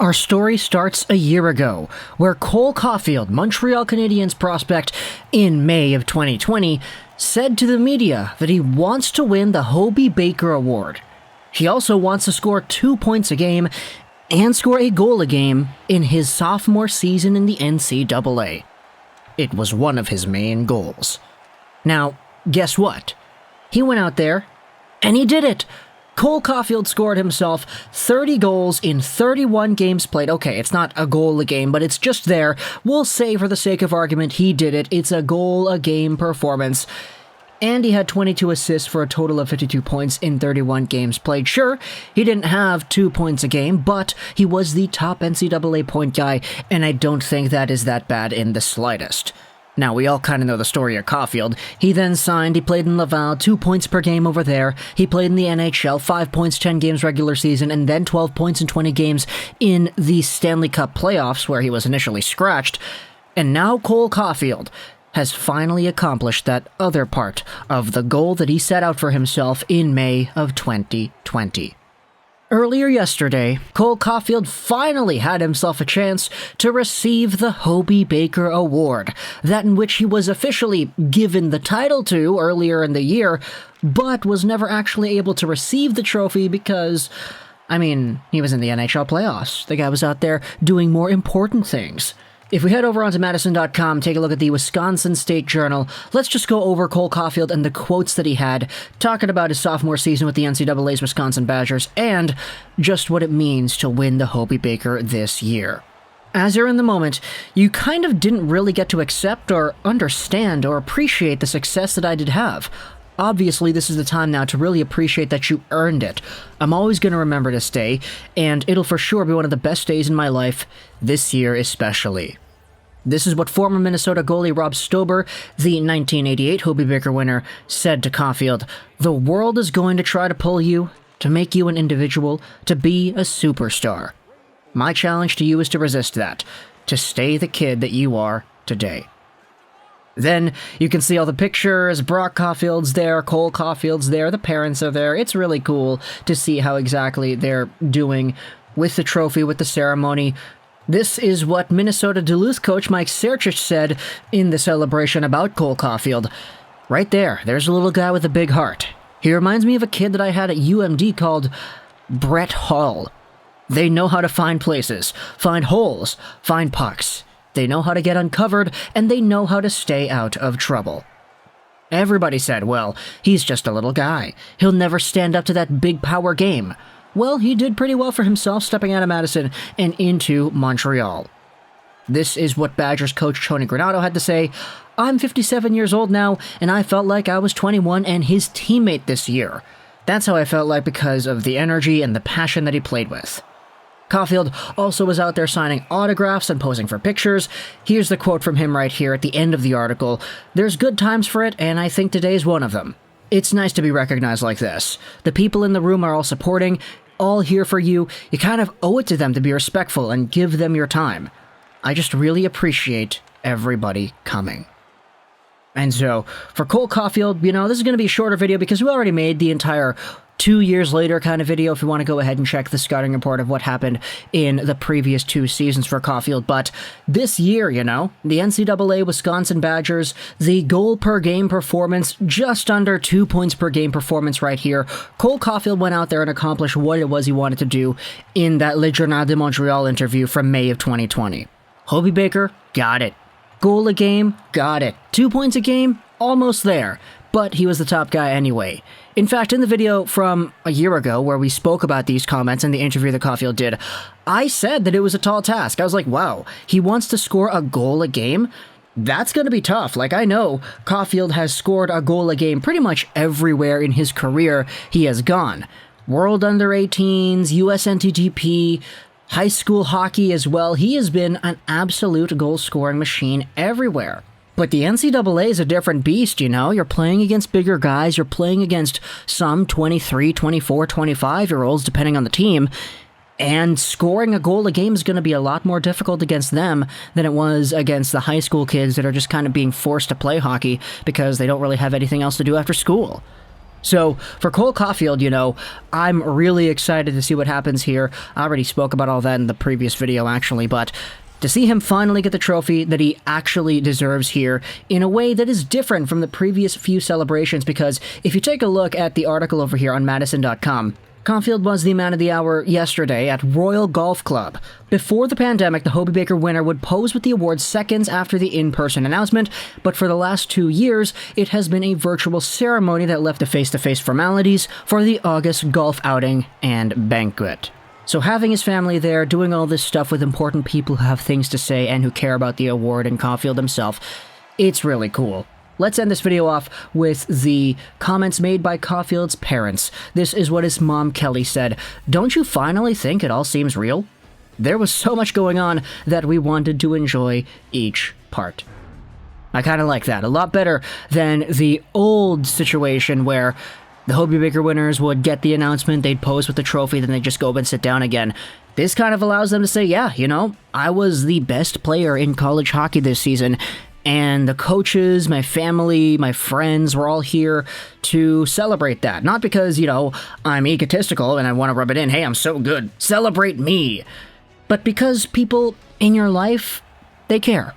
Our story starts a year ago, where Cole Caufield, Montreal Canadiens prospect in May of 2020, said to the media that he wants to win the Hobey Baker Award. He also wants to score 2 points a game and score a goal a game in his sophomore season in the NCAA. It was one of his main goals. Now, guess what? He went out there, and he did it! Cole Caufield scored himself 30 goals in 31 games played. Okay, it's not a goal a game, but it's just there. We'll say for the sake of argument, he did it. It's a goal a game performance. And he had 22 assists for a total of 52 points in 31 games played. Sure, he didn't have 2 points a game, but he was the top NCAA point guy, and I don't think that is that bad in the slightest. Now, we all kind of know the story of Caufield. He then signed, he played in Laval, 2 points per game over there. He played in the NHL, 5 points, 10 games regular season, and then 12 points in 20 games in the Stanley Cup playoffs, where he was initially scratched. And now Cole Caufield has finally accomplished that other part of the goal that he set out for himself in May of 2020. Earlier yesterday, Cole Caufield finally had himself a chance to receive the Hobey Baker Award, that in which he was officially given the title to earlier in the year, but was never actually able to receive the trophy because, he was in the NHL playoffs. The guy was out there doing more important things. If we head over onto Madison.com, take a look at the Wisconsin State Journal, let's just go over Cole Caufield and the quotes that he had, talking about his sophomore season with the NCAA's Wisconsin Badgers, and just what it means to win the Hobey Baker this year. As you're in the moment, you kind of didn't really get to accept or understand or appreciate the success that I did have. Obviously, this is the time now to really appreciate that you earned it. I'm always going to remember this day, and it'll for sure be one of the best days in my life, this year especially. This is what former Minnesota goalie Rob Stober, the 1988 Hobey Baker winner, said to Caufield. "The world is going to try to pull you, to make you an individual, to be a superstar. My challenge to you is to resist that, to stay the kid that you are today." Then you can see all the pictures, Brock Caufield's there, Cole Caufield's there, the parents are there. It's really cool to see how exactly they're doing with the trophy, with the ceremony. This is what Minnesota Duluth coach Mike Serchich said in the celebration about Cole Caufield. Right there, there's a little guy with a big heart. He reminds me of a kid that I had at UMD called Brett Hall. They know how to find places, find holes, find pucks. They know how to get uncovered, and they know how to stay out of trouble. Everybody said, well, he's just a little guy. He'll never stand up to that big power game. Well, he did pretty well for himself stepping out of Madison and into Montreal. This is what Badgers coach Tony Granato had to say. "I'm 57 years old now, and I felt like I was 21 and his teammate this year. That's how I felt like because of the energy and the passion that he played with." Caufield also was out there signing autographs and posing for pictures. Here's the quote from him right here at the end of the article. "There's good times for it, and I think today's one of them. It's nice to be recognized like this. The people in the room are all supporting, all here for you. You kind of owe it to them to be respectful and give them your time. I just really appreciate everybody coming." And so, for Cole Caufield, this is going to be a shorter video because we already made the entire 2 years later kind of video if you want to go ahead and check the scouting report of what happened in the previous 2 seasons for Caufield. But this year, the NCAA Wisconsin Badgers, the goal per game performance, just under 2 points per game performance right here. Cole Caufield went out there and accomplished what it was he wanted to do in that Le Journal de Montreal interview from May of 2020. Hobey Baker, got it. Goal a game, got it. 2 points a game, almost there. But he was the top guy anyway. In fact, in the video from a year ago where we spoke about these comments in the interview that Caufield did, I said that it was a tall task. I was like, wow, he wants to score a goal a game? That's going to be tough. I know Caufield has scored a goal a game pretty much everywhere in his career he has gone. World Under-18s, US NTGP, high school hockey as well. He has been an absolute goal-scoring machine everywhere. But the NCAA is a different beast, You're playing against bigger guys. You're playing against some 23, 24, 25-year-olds, depending on the team. And scoring a goal a game is going to be a lot more difficult against them than it was against the high school kids that are just kind of being forced to play hockey because they don't really have anything else to do after school. So for Cole Caufield, I'm really excited to see what happens here. I already spoke about all that in the previous video, actually, but to see him finally get the trophy that he actually deserves here in a way that is different from the previous few celebrations, because if you take a look at the article over here on Madison.com, Caufield was the man of the hour yesterday at Royal Golf Club. Before the pandemic, the Hobey Baker winner would pose with the award seconds after the in-person announcement, but for the last 2 years, it has been a virtual ceremony that left the face-to-face formalities for the August golf outing and banquet. So having his family there, doing all this stuff with important people who have things to say and who care about the award, and Caufield himself, it's really cool. Let's end this video off with the comments made by Caufield's parents. This is what his mom, Kelly, said. "Don't you finally think it all seems real? There was so much going on that we wanted to enjoy each part." I kind of like that. A lot better than the old situation where the Hobey Baker winners would get the announcement, they'd pose with the trophy, then they'd just go up and sit down again. This kind of allows them to say, yeah, I was the best player in college hockey this season, and the coaches, my family, my friends were all here to celebrate that. Not because, I'm egotistical and I want to rub it in, hey, I'm so good, celebrate me. But because people in your life, they care,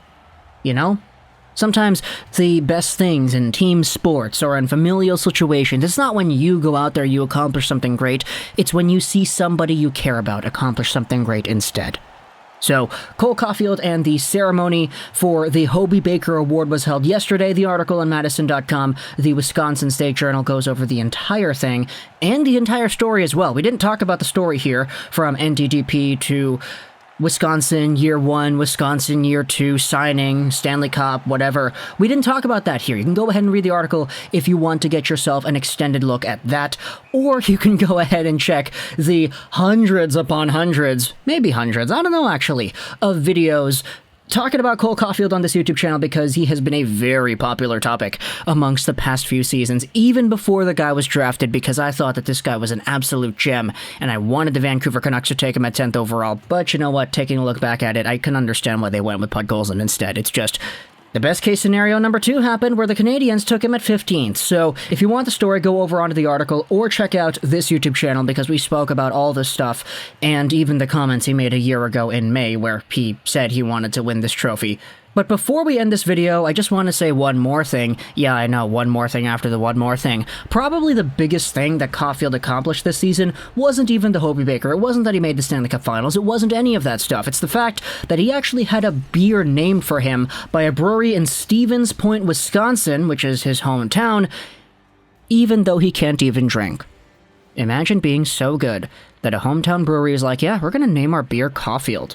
Sometimes the best things in team sports or in familial situations, it's not when you go out there, you accomplish something great, it's when you see somebody you care about accomplish something great instead. So, Cole Caufield and the ceremony for the Hobey Baker Award was held yesterday. The article on Madison.com, the Wisconsin State Journal, goes over the entire thing and the entire story as well. We didn't talk about the story here from NTDP to Wisconsin Year 1, Wisconsin Year 2, signing, Stanley Cup, whatever. We didn't talk about that here. You can go ahead and read the article if you want to get yourself an extended look at that, or you can go ahead and check the hundreds upon hundreds, maybe hundreds, I don't know actually, of videos talking about Cole Caufield on this YouTube channel, because he has been a very popular topic amongst the past few seasons, even before the guy was drafted, because I thought that this guy was an absolute gem, and I wanted the Vancouver Canucks to take him at 10th overall, but you know what, taking a look back at it, I can understand why they went with Podkolzin instead. It's just, the best case scenario number 2 happened where the Canadiens took him at 15th. So if you want the story, go over onto the article or check out this YouTube channel, because we spoke about all this stuff and even the comments he made a year ago in May where he said he wanted to win this trophy. But before we end this video, I just want to say one more thing. Yeah, I know, one more thing after the one more thing. Probably the biggest thing that Caufield accomplished this season wasn't even the Hobey Baker. It wasn't that he made the Stanley Cup Finals. It wasn't any of that stuff. It's the fact that he actually had a beer named for him by a brewery in Stevens Point, Wisconsin, which is his hometown, even though he can't even drink. Imagine being so good that a hometown brewery is like, yeah, we're going to name our beer Caufield.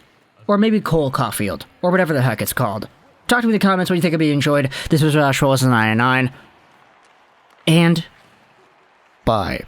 Or maybe Cole Caufield, or whatever the heck it's called. Talk to me in the comments what you think of being enjoyed. This was Josh Rosen 99, and bye.